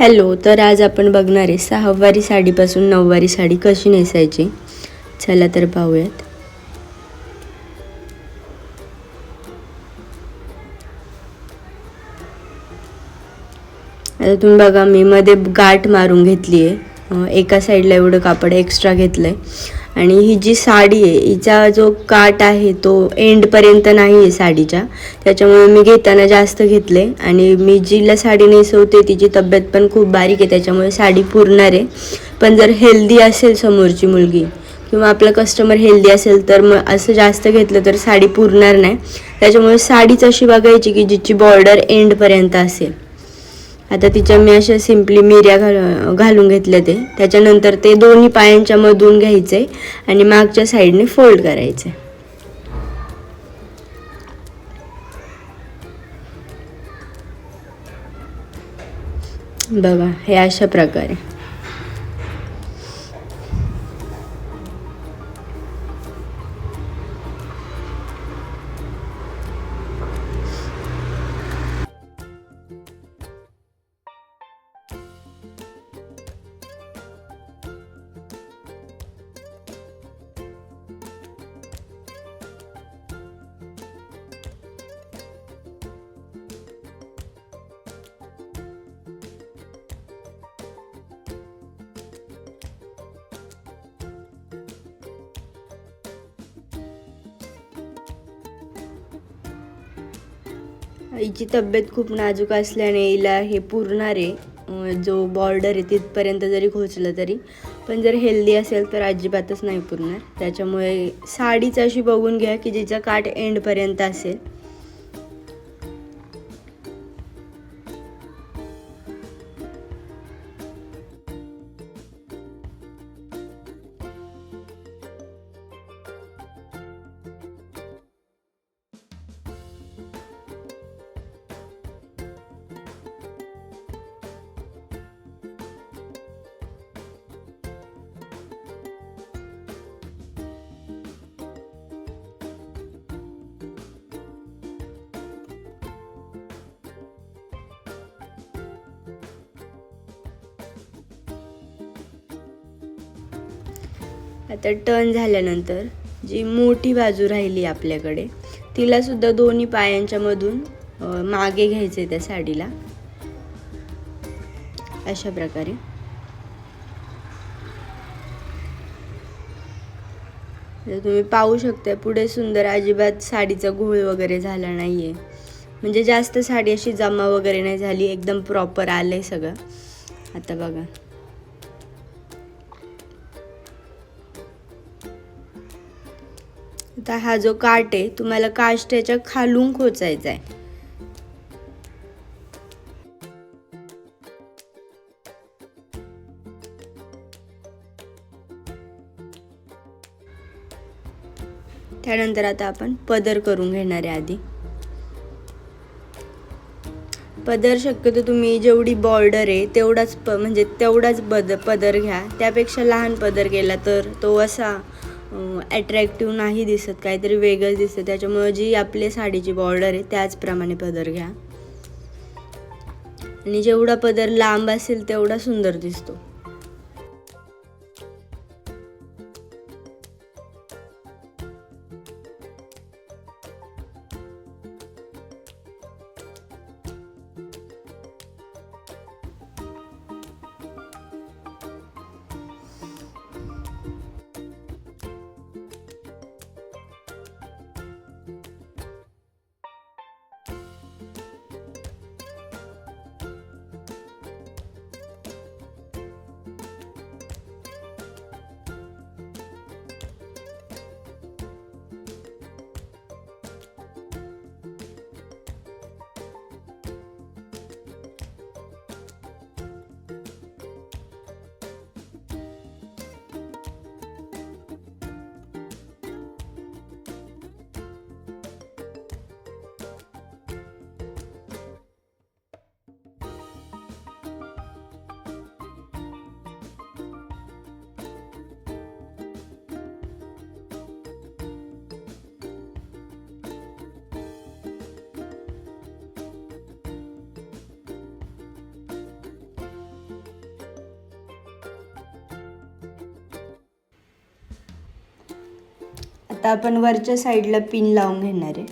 Hello. तर आज आपण बघणार आहे सहावारी साडीपासून नऊवारी साडी कशी नेसायची. चला तर पाहूयात. आता तुम्ही बघा, मी मध्ये गाठ मारून घेतली आहे. एका साईडला एवढं कापड एक्स्ट्रा घेतलं आहे. आणि ही जी साडी आहे हिचा जो काठ आहे तो एंडपर्यंत नाही आहे साडीच्या, त्याच्यामुळे मी घेताना जास्त घेतले. आणि मी जिला साडी नेसवते तिची तब्येत पण खूप बारीक आहे, त्याच्यामुळे साडी पुरणार आहे. पण जर हेल्दी असेल समोरची मुलगी किंवा आपला कस्टमर हेल्दी असेल तर मग असं जास्त घेतलं तर साडी पुरणार नाही. त्याच्यामुळे साडीच अशी बघायची की जिची बॉर्डर एंडपर्यंत असेल. आता तिच्या मी अशा सिम्पली मिऱ्या घालून घेतल्या. त्याच्यानंतर ते दोन्ही पायांच्या मधून घ्यायचे आणि मागच्या साईडने फोल्ड करायचे. बघा, हे अशा प्रकारे. हिची तब्येत खूप नाजूक असल्याने हिला हे पुरणार आहे. जो बॉर्डर आहे तिथपर्यंत जरी खोचलं तरी, पण जर हेल्दी असेल तर अजिबातच नाही पुरणार. त्याच्यामुळे साडीच अशी बघून घ्या की जिचा काठ एंडपर्यंत असेल. आता टर्न झाल्यानंतर जी मोठी बाजू राहिली आपल्याकडे तिला सुद्धा दोन्ही पायांच्या मधून मागे घ्यायचे त्या साडीला अशा प्रकारे. तुम्ही पाहू शकता पुढे सुंदर, अजिबात साडीचा घोळ वगैरे झाला नाहीये. म्हणजे जास्त साडी अशी जमा वगैरे नाही झाली, एकदम प्रॉपर आलंय सगळं. आता बघा, आता हा जो काठ आहे तुम्हाला काष्टाच्या खालून खोचायचा आहे. त्यानंतर आता आपण पदर करून घेणार आहे. आधी पदर शक्यतो तुम्ही जेवढी बॉर्डर आहे तेवढाच म्हणजे तेवढाच पदर घ्या. त्यापेक्षा लहान पदर केला तर तो असा अट्रॅक्टिव्ह नाही दिसत, काहीतरी वेगळंच दिसतं. त्याच्यामुळे जी आपल्या साडीची बॉर्डर आहे त्याचप्रमाणे पदर घ्या. आणि जेवढा पदर लांब असेल तेवढा सुंदर दिसतो. आता आपण वरच्या साईडला पिन लावून घेणार आहे.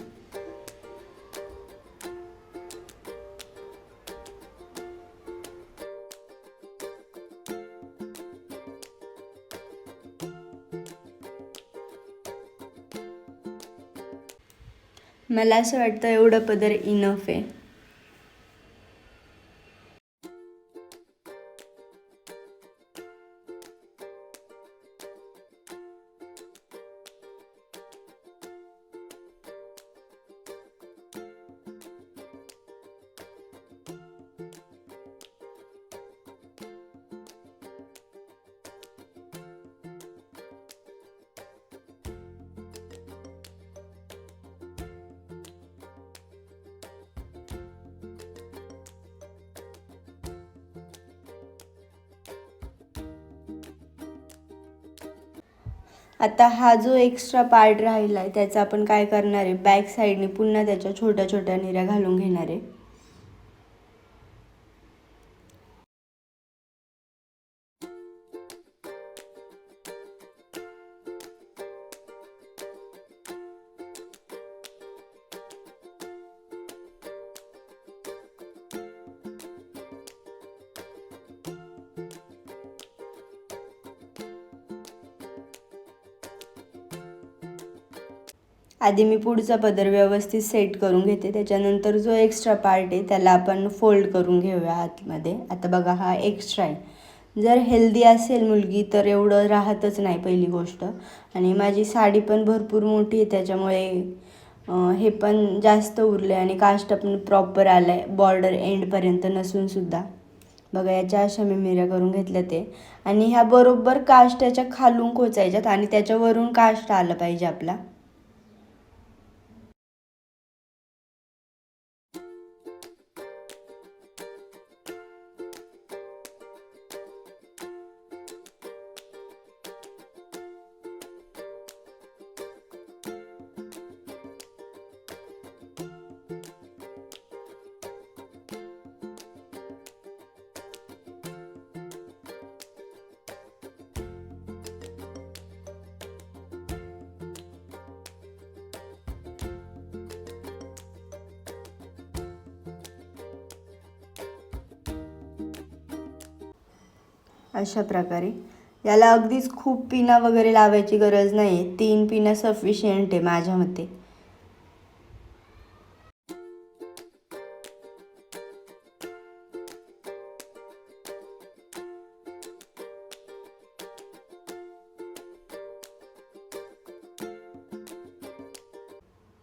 मला असं वाटतं एवढं पदर इनफ आहे. आता हा जो एक्स्ट्रा पार्ट राहिला आहे त्याचा आपण काय करणार आहे, बॅक साईडने पुन्हा त्याच्या छोट्या छोट्या निऱ्या घालून घेणार आहे. आधी मी पुढचा पदर व्यवस्थित सेट करून घेते, त्याच्यानंतर जो एक्स्ट्रा पार्ट आहे त्याला आपण फोल्ड करून घेऊया आतमध्ये. आता बघा हा एक्स्ट्रा आहे. जर हेल्दी असेल मुलगी तर एवढं राहतच नाही पहिली गोष्ट. आणि माझी साडी पण भरपूर मोठी आहे त्याच्यामुळे हे पण जास्त उरले आणि कास्ट पण प्रॉपर आलं आहे बॉर्डर एंडपर्यंत नसूनसुद्धा. बघा याच्या अशा मी मिऱ्या करून घेतल्या ते. आणि ह्या बरोबर कास्ट त्याच्या खालून खोचायच्यात आणि त्याच्यावरून कास्ट आलं पाहिजे आपला. अशा प्रकारे याला अगदीच खूप पिना वगैरे लावायची गरज नाही आहे. 3 पिना सफिशियंट आहे माझ्या मते.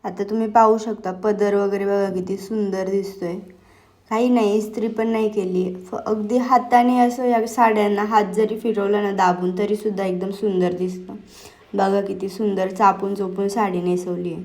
आता तुम्ही पाहू शकता पदर वगैरे बघा किती सुंदर दिसतोय. काही नाही, इस्त्री पण नाही केली. अगदी हाताने असं या साड्यांना हात जरी फिरवला ना दाबून तरी सुद्धा एकदम सुंदर दिसतं. बघा किती सुंदर चापून चोपून साडी नेसवली आहे.